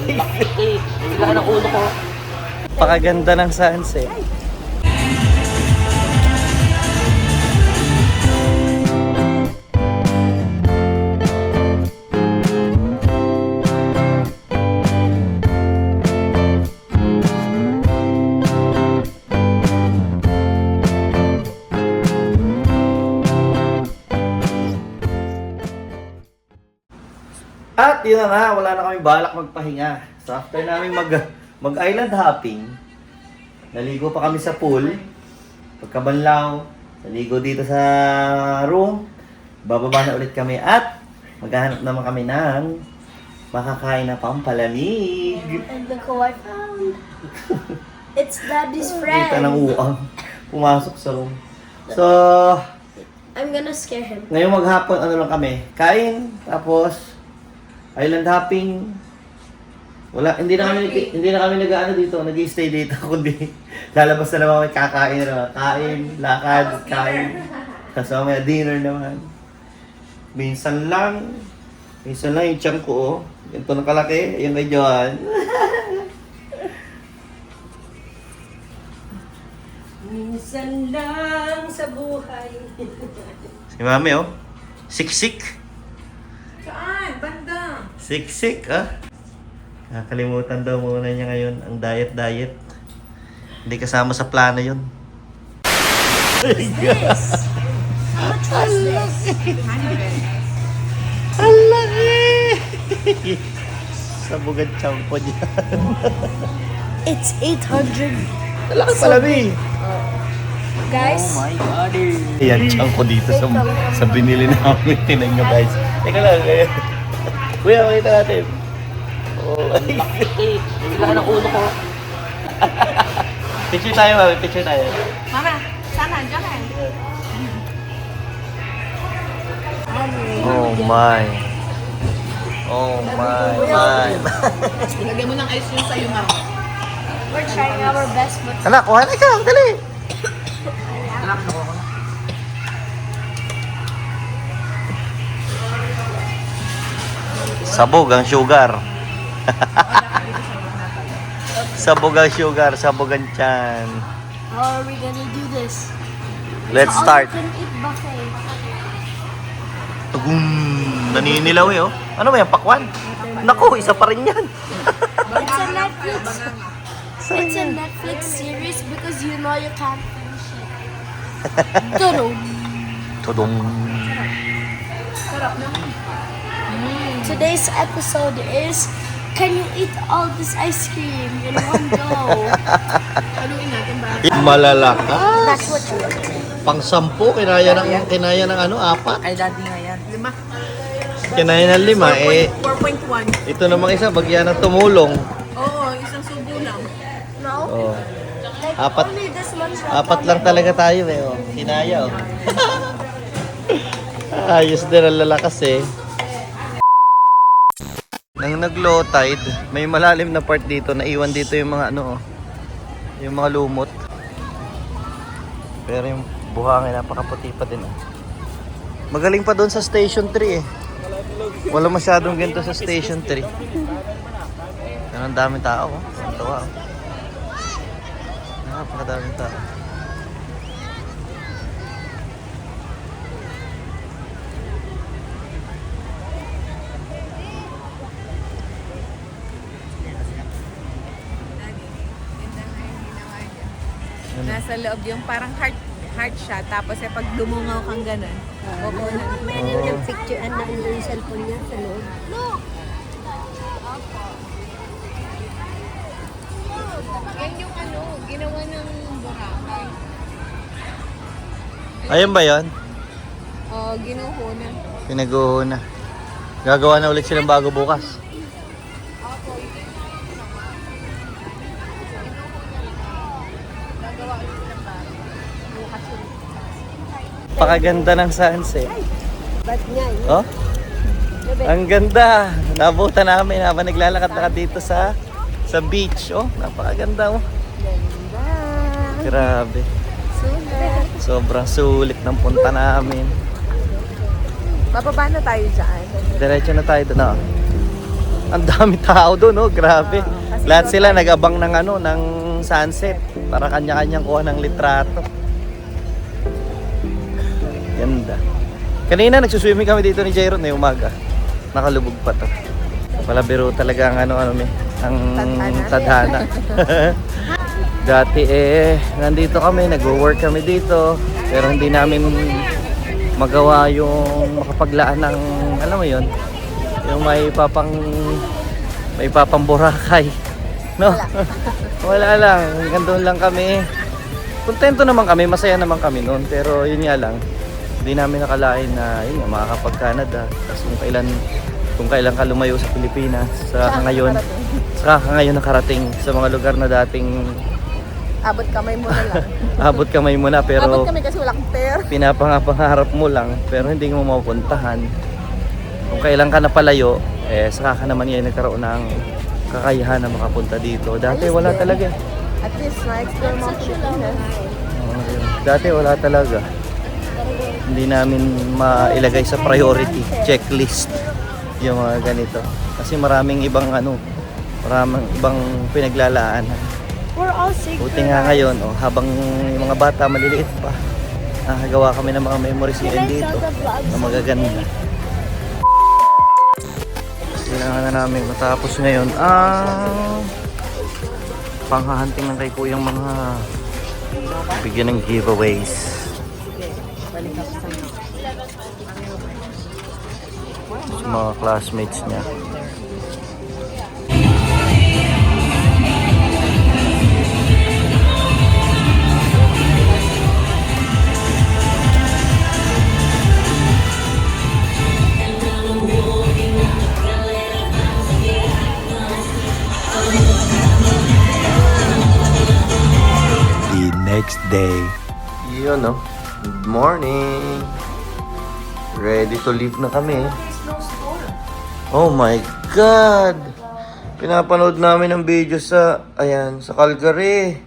Sila ng ulo ko. Pakaganda ng sunset. At yun na nga, wala na kami balak magpahinga. So after namin mag-island hopping, naligo pa kami sa pool. Pagkabanlaw, naligo dito sa room. Bababa na ulit kami at maghahanap naman kami ng makakain na pampalamig. And look who I found. It's Daddy's friend. Kita ng uang. Pumasok sa room. So, I'm gonna scare him. ngayong maghapon, ano lang kami, kain, tapos island hopping. Wala, hindi na kami nag-aano dito, nag-stay dito, kundi lalabas na naman kami, kakain na naman. Kain, lakad, kain. Tapos may dinner naman. Minsan lang yung tiyan ko, oh. Ganito na kalaki, yung kay Johan. Minsan lang sa buhay. Si Mami, oh. Siksik. Saan? Banda. Siksik, ah. Nakalimutan daw muna niya ngayon ang diet. Hindi kasama sa plano yun. This? How much was this? 100. Ang laki! Sabugan champo niya. It's 800. Laki pala, Bi. Guys, My God. Ayan, champo dito sa binili namin. Tinan nyo, guys. Teka lang, eh. Kuya, makita natin. Oh, Sila ng ulo ko. picture tayo, Mami. Picture tayo. Mama, sana, dyan ka. Oh my. Oh my. Ilagay mo ng ice yung sa'yo, mama. we're trying our best, but Anak, kuha na ikaw. Dali. Anak, nakuha ko na. Sabog ang sugar. Sabog ang sugar, sabog ang tiyan. how are we gonna do this? Let's It's start. all you can eat buffet. Tugum! Naninilaw eh, oh. Ano ba yan, pakwan? Naku, isa pa rin yan. It's a Netflix. It's a Netflix series because you know you can't finish it. Tudum. Tudong. Sarap na. Today's episode is, can you eat all this ice cream in one go? Haluin natin ba? Malalakas. That's what you want. Pang 10, kinaya ng ano, 4. Ay, daddy nga yan. 5. Kinaya ng 5, eh. 4.1. Ito namang isa, bagyan ng tumulong. Oo, isang subo lang. No? Oh. Like Apat. only this much. 4 lang talaga tayo eh, oh. Kinaya, oh. Ayos din ang lalakas eh. Nang nag-low tide, may malalim na part dito, naiwan dito yung mga ano, oh. Yung mga lumot. Pero yung buhangin, napakaputi pa din, oh. Magaling pa doon sa Station 3 eh. Wala masyadong ganito sa Station 3. Yan ang daming tao, oh. Ang tawa, oh. Napakadaming tao. Nasa loob yung parang heart siya. Tapos pag dumungaw kang ganun, kukunan. Pwede ng picture and nandun yung cellphone niya sa loob. Look! Yan yung ano, ginawa ng Boracay. Ayun ba yun? Oo, ginuho na. Pinaguho na. Gagawa na ulit silang bago bukas. Pakaganda ng sunset. Ba't nga yun? Oh? Ang ganda. Nabutan namin habang naglalakad-lakad dito sa beach. Oh, napakaganda, oh. Ganda. Grabe. Sulit. Sobrang sulit ng punta namin. Bababa na tayo dyan. Diretso na tayo doon, oh. Ang dami tao doon, no? Grabe. Kasi Lahat doon sila nag-abang ng ano, ng sunset para kanya-kanyang kuha ng litrato. Ganda. Kanina nagsuswimming kami dito ni Jairo na umaga. Nakalubog pa to. Wala biro talaga ang ang tadhana. Dati nandito kami, nagwo-work kami dito, pero hindi namin magawa yung makapaglaan ng, alam mo yun, yung may papang Boracay. No? Wala lang, hanggang doon lang kami. Kontento naman kami, masaya naman kami noon, pero yun nga lang, hindi namin nakalain na yun, makakapag-Canada. Tapos kung kailan ka lumayo sa Pilipinas, saka ngayon nakarating sa mga lugar na dating Abot kamay mo na lang. abot kamay mo na, pero Abot kami kasi walang pera. pinapangarap mo lang, pero hindi mo mapupuntahan. Kung kailan ka napalayo, saka ka naman yan nagkaroon ng kakayahan na makapunta dito. Dati wala talaga. At least na-explore mo ang Pilipinas. Dati wala talaga. Hindi namin mailagay sa priority checklist yung mga ganito. Kasi maraming ibang pinaglalaanan. We're all sick. Buti nga ngayon, habang yung mga bata maliliit pa, nakagawa kami ng mga memories din dito na magaganda. Kailangan na namin matapos ngayon panghahunting ng kay kuyang mga bigyan ng giveaways. Sa mga classmates niya. Next day. Yun, no? Good morning. Ready to leave na kami. Oh my God! Pinapanood namin ang video sa Calgary.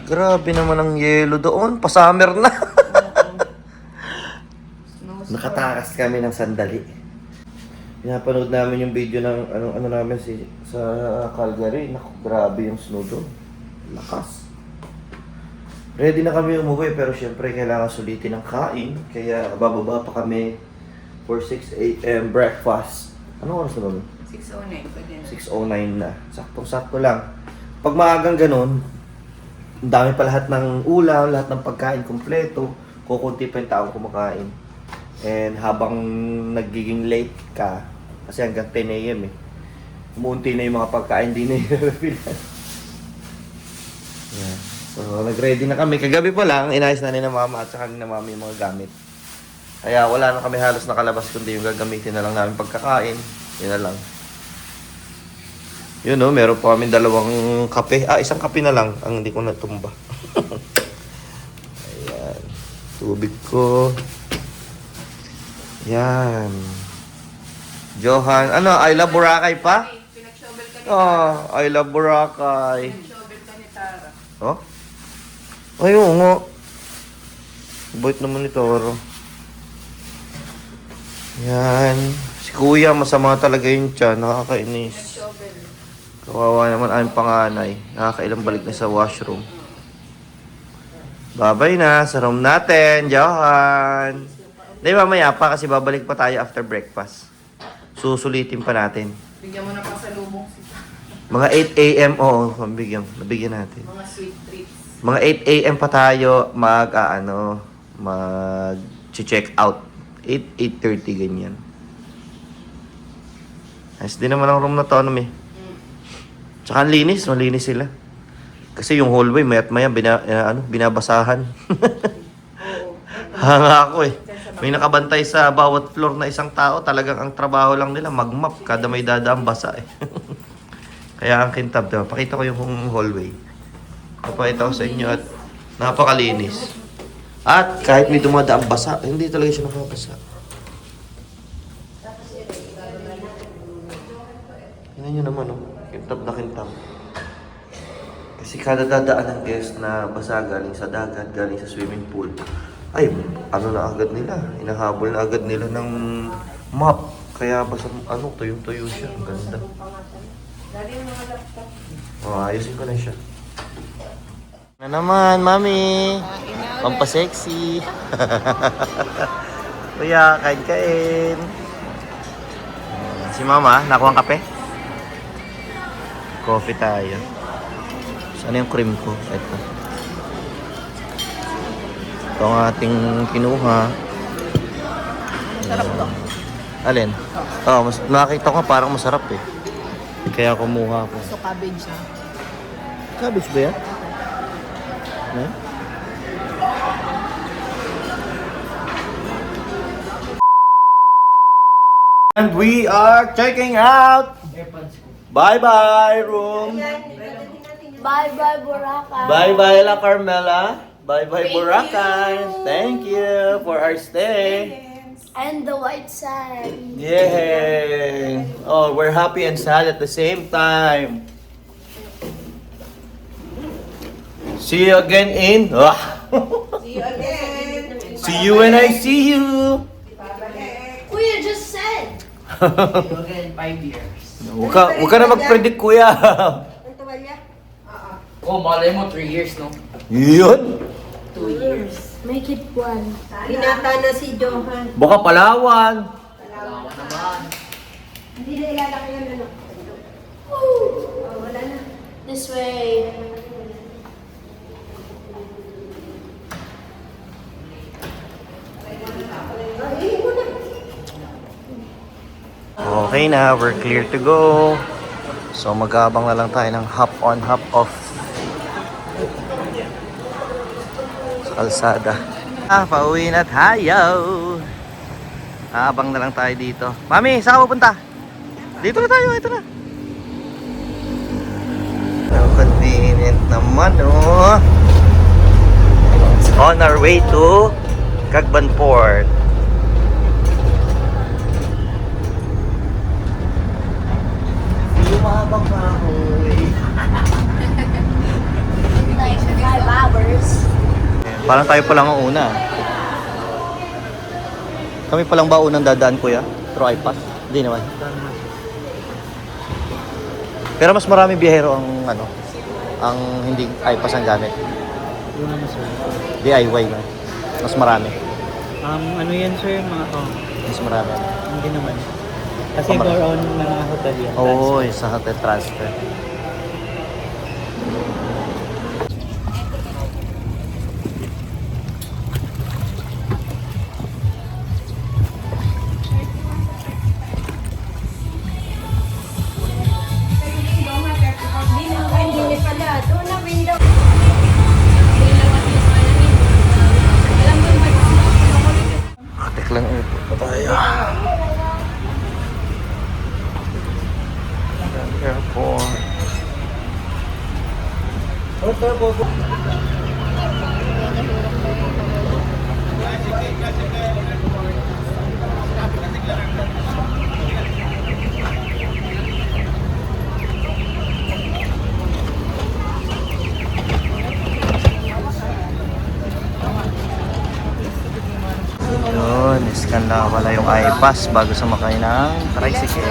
Grabe naman ang yelo doon. Pa-summer na. Nakatakas kami ng sandali. Pinapanood namin yung video ng namin sa Calgary. Naku, grabe yung snow doon. Lakas. Ready na kami umuwi, pero syempre kailangan sulitin ang kain. Kaya bababa pa kami for 6 a.m. breakfast. Anong oras na ba? 6:09 na. Saktong-sakto lang. Pag maagang ganun, ang dami pa lahat ng ulam, lahat ng pagkain kompleto. Kukunti pa yung taong kumakain. And habang nagiging late ka, kasi hanggang 10 a.m. Umuunti na yung mga pagkain, di na yung refilan. Yeah. So, nag-ready na kami. Kagabi pa lang, inayos na ni na mama at saka ni na mami yung mga gamit. Kaya wala na kami halos nakalabas, kundi yung gagamitin na lang namin pagkakain. Yun na lang. Yun, no, meron pa kami 2 kape. Isang kape na lang ang hindi ko natumba. Ayan. Tubig ko. Yan. Johan. I love Boracay pa? I love Boracay. Oh? Ay, oo nga. Bait naman ni Toro. Yan. Si Kuya, masama talaga yung tiyan. Nakakainis. Kawawa naman aming panganay. Nakakailang balik na sa washroom. Bye-bye na sa room natin, Johan. Hindi, mamaya pa kasi babalik pa tayo after breakfast. Susulitin pa natin. Bigyan mo na pa sa lubong. Mga 8 a.m. Nabigyan natin. Mga sweet treats. Mga 8 a.m. pa tayo mag-check out. 8:30 ganyan. Ayos din naman ang room na to, Tsaka malinis sila. Kasi yung hallway, maya't maya, binabasahan. Hanga ako May nakabantay sa bawat floor na isang tao, talagang ang trabaho lang nila, mag-map, kada may dadaang basa Kaya ang kintab, diba? Pakita ko yung hallway. Papakita ko sa inyo at napakalinis. At kahit may dumadaang basa, hindi talaga siya nakabasa. Tingnan nyo naman, kintab na kintab. Kasi kada dadaan ng guest na basa galing sa dagat, galing sa swimming pool, ay, na agad nila. Hinahabol na agad nila ng map. Kaya basta ano, tuyong-tuyo siya. Ang ganda. Oh, ayusin ko na siya. Na naman, mami. Pampasexy. Kuya, kain-kain. Si mama, nakuha ang kape? Coffee tayo. Saan yung cream ko? Ito. Ito ang ating kinuha. Sarap to. Alin? Oh, nakita ko parang masarap eh. Kaya kumuha ko. So, cabbage na. Cabbage ba yan? Eh? And we are checking out. Bye-bye, room. Bye-bye, Boracay. Bye-bye, La Carmela. Bye-bye, Boracay. Thank you for our stay. And the white sand. Yay! Oh, we're happy and sad at the same time. See you again in... See you again. See you when I see you. Kuya just said. Again, 5 years. Huwag ka na mag-predict, kuya. Oh, malay mo, 3 years, no? Yun. 2 years. Make it one. Binata na si Johan. Baka Palawan. Wala naman. Hindi na ilalaki yan, ano? Wala na. This way. Okay na, we're clear to go. So mag-aabang na lang tayo ng hop on, hop off sa kalsada. Pauwi na tayo. Aabang na lang tayo dito. Mami, saan ka pupunta? Dito na tayo, ito na. So convenient naman, oh. On our way to Cagban Port. Lumabang pa ako eh. Like 5 hours. Parang tayo pa lang ang una. Kami pa lang ba unang dadaan, kuya? Through iPass? Hindi naman. Pero mas marami biyahero ang hindi iPass ang gamit. Yung ano sir? DIY na. Mas marami. Ano yan sir? Mga Mas marami. hindi naman. Kasi Kamara. more on mga hotel yan. Oo, sa hotel transfer. Hindi pala. Doon na window. Katik lang airport pa tayo. Airport. Yun, scan lang pala yung iPass bago sumakay ng tricycle.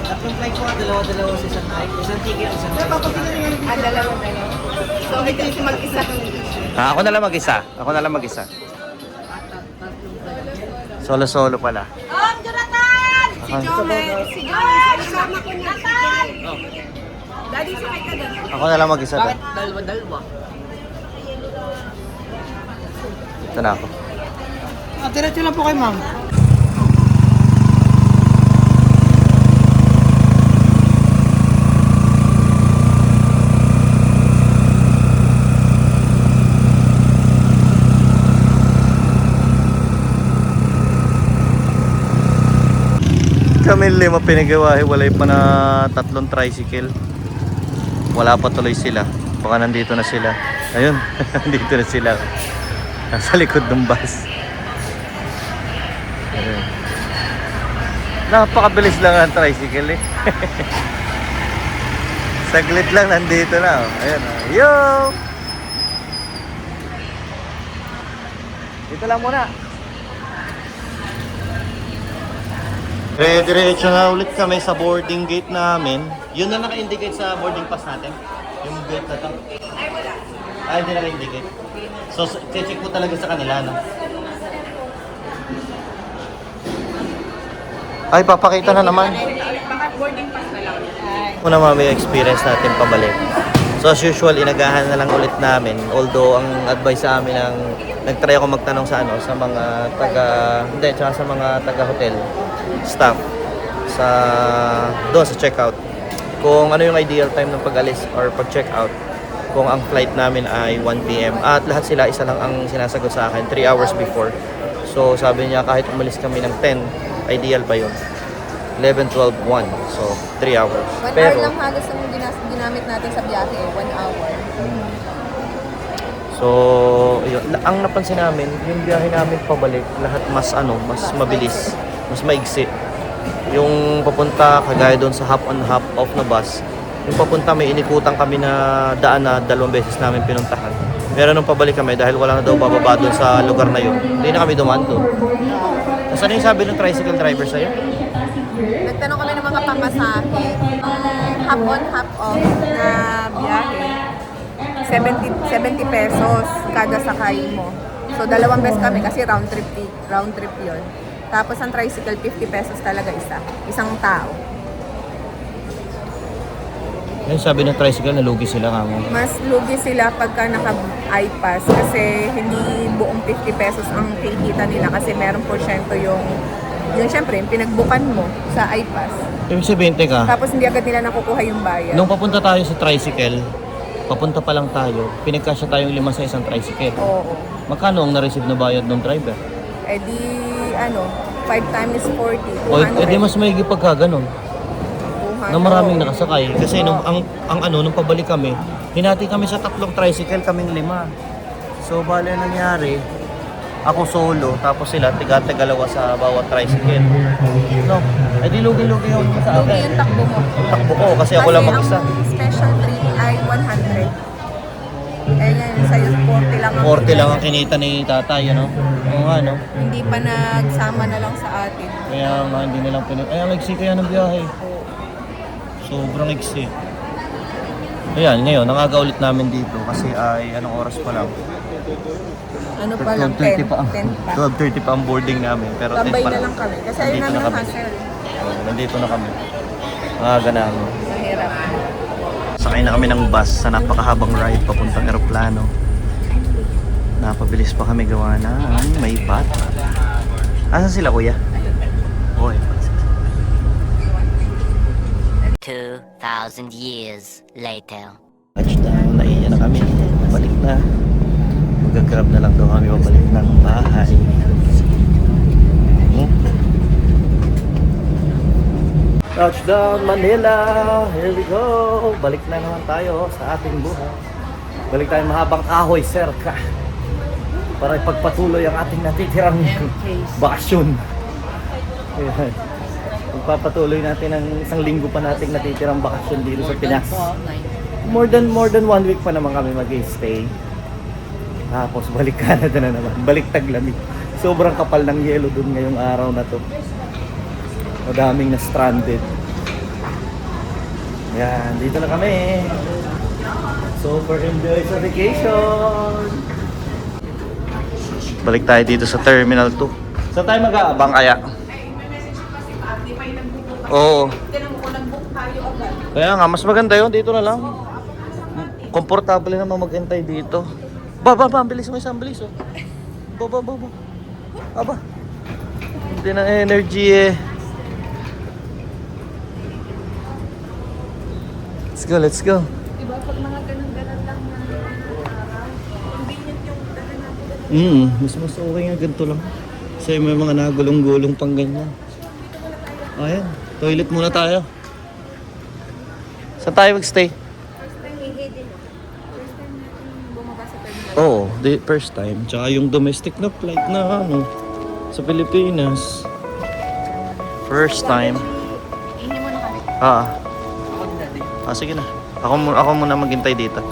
Tatlong flight ko, dalawa-dalawa sa isang night. Isang ticket, isang Dalawa. So, ito yung mag-isa. Ako na lang mag-isa. Ako na lang mag-isa. Solo-solo pala. Jonathan! Si Aha. Jomet! Si Jomet! Kasama ko niya. Nathan! Daddy, sakay ka doon. Ako na lang mag-isa doon. Dalawa-dalawa. Ito na ako. Diretso lang po kay ma'am. Kami lima pinagawa, walay pa na 3 tricycle. Wala pa tuloy sila. Baka nandito na sila. Ayun, nandito na sila. Nasa likod ng bus. Ayun. Napakabilis lang ang tricycle eh. Saglit lang nandito na. Oh. Ayun. Oh. Yo! Dito lang muna. Dire-diretso na ulit kami sa boarding gate namin. Yun na naka-indicate sa boarding pass natin. Yung gate na to. Ay, hindi naka-indicate. So, check po talaga sa kanila, no? Ay, papakita na naman. Una mami yung experience natin pabalik. So as usual, inagahan na lang ulit namin. Although ang advice sa amin ang nagtry ako magtanong sa sa mga tsaka sa mga taga-hotel staff doon sa checkout. Kung ano yung ideal time ng pag-alis or pag-checkout. Kung ang flight namin ay 1 PM. At lahat sila isa lang ang sinasagot sa akin 3 hours before. So sabi niya kahit umalis kami ng 10, ideal pa yun. 11, 12, 1. So, 3 hours. 1 hour lang halos ang ginamit natin sa biyahe. 1 hour. So, yun. Ang napansin namin, yung biyahe namin pabalik, lahat mas mabilis, mas maigsi. Yung papunta, kagaya doon sa hop on hop off na bus, yung papunta may inikutan kami na daan na 2 beses namin pinuntahan. Meron nung pabalik kami dahil wala na daw bababa doon sa lugar na yun. Hindi na kami dumaan doon. Ano yung sabi ng tricycle driver sa'yo? Nagtanong kami ng mga pamasahe. Hop on, hop off na biyahe. 70 pesos kada sakay mo. So, 2 beses kami kasi round trip yun. Tapos ang tricycle, 50 pesos talaga isang tao. Yung sabi ng tricycle, nalugi sila nga mo. Mas lugi sila pagka naka-iPass kasi hindi buong 50 pesos ang kikita nila kasi merong porsyento yung syempre, yung pinagbukan mo sa iPass. Ibig sabihin, teka, Tapos hindi agad nila nakukuha yung bayad. nung papunta tayo sa tricycle, papunta pa lang tayo, pinagkasya tayong 5 sa isang tricycle. Oo. Magkano ang na-receive na bayad ng driver? Eh di, 5 times 40, 200. O, edi mas maigi pagka ganun, 200. na maraming nakasakay. Kasi nung nung pabalik kami, hinati kami sa 3 tricycle, kaming 5. So, bale nangyari, ako solo, tapos sila tiga-tagalawa sa bawat tricycle. No, edi lugi-lugi yung sa Lugi akin. yung takbo mo. Takbo ko kasi ako lang mag-isa. ang special trip ay 100. Eh yan, sa'yo 40 lang 40 lang ang kinita ni tatay, ano? Oo nga, no? Hindi pa nagsama na lang sa atin. Kaya nga hindi nilang Kaya ang iksi kaya ng biyahe. Sobrang iksi. Ayan, ngayon, nangaga ulit namin dito kasi ay anong oras pa lang? Ano pa lang, 10 pa. 10 pa. 12:30 pa ang boarding namin. Pero 10 Tambay pa na lang. lang kami. Kasi ayun Nandito namin na ang kami. hassle. Nandito na kami. Nangaga namin. Mahirap. Sakay na kami ng bus sa napakahabang ride papuntang eroplano. Napabilis pa kami gawa na may bat. Asan sila, kuya? Oy. 2,000 years later. Touchdown, naiya na kami. Balik na. Mag-grab na lang daw kami pabalik ng bahay. Touchdown Manila! Here we go! Balik na naman tayo sa ating buhay. Balik tayo mahabang kahoy, sir. Para ipagpatuloy ang ating natitirang bakasyon. Ayan. Pagpapatuloy natin ang 1 linggo pa nating natitirang bakasyon dito sa Pinas. More than 1 week pa naman kami mag-stay. Tapos balik Canada na naman. Balik Taglamig. Sobrang kapal ng yelo dun ngayong araw na to. Madaming na stranded. Yan, dito na kami. Super enjoy sa vacation. Balik tayo dito sa Terminal 2. Saan tayo mag-aabang kaya? Oo. Kaya nga, mas maganda yun. Dito na lang. Komportable naman mag-entay dito. Ang bilis mo isang bilis, oh. Ba. Aba. Hindi na energy, eh. Let's go. Diba, pag mga ganun-ganun lang na convenient yung dala natin. Mas okay nga ganito lang. Kasi may mga nagulong-gulong pang ganyan. Ayan, toilet muna tayo. Saan tayo magstay? First time natin bumaba sa terminal. Oo, first time. Tsaka yung domestic na flight na sa Pilipinas. First time. Ihi mo na kami. Sige na. Ako muna maghintay dito.